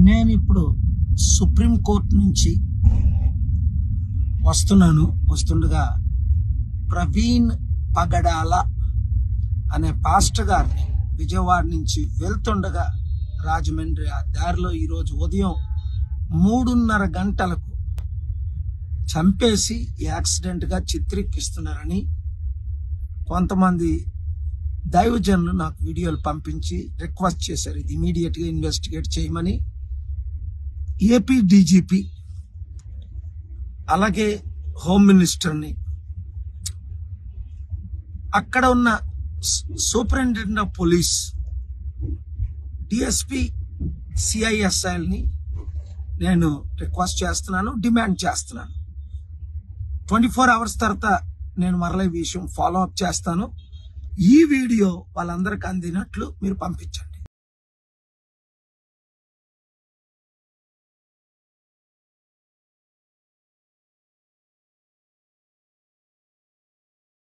నేను ఇప్పుడు supreme court నుంచి వస్తుండగా ప్రవీణ్ పగడాల అనే పాస్టర్ గారిని విజయవాడ నుంచి వెళ్తుండగా రాజమండ్రి ఆ దారిలో ఈరోజు ఉదయం 3:30 గంటలకు చంపేసి యాక్సిడెంట్ గా చిత్రీకరిస్తున్నారని కొంతమంది దైవజనులు నాకు వీడియోలు పంపించి రిక్వెస్ట్ చేశారు. ఇది ఇమీడియట్ గా ఇన్వెస్టిగేట్ చేయమని. ఏపీ డీజీపీ అలాగే హోమ్ మినిస్టర్ని, అక్కడ ఉన్న సూపరింటెండెంట్ ఆఫ్ పోలీస్, డిఎస్పీ, సిఐఎస్ఐల్ని నేను రిక్వెస్ట్ చేస్తున్నాను, డిమాండ్ చేస్తున్నాను. 24 hours తర్వాత నేను మరలా ఈ విషయం ఫాలో అప్ చేస్తాను. ఈ వీడియో వాళ్ళందరికీ అందినట్లు మీరు పంపించండి.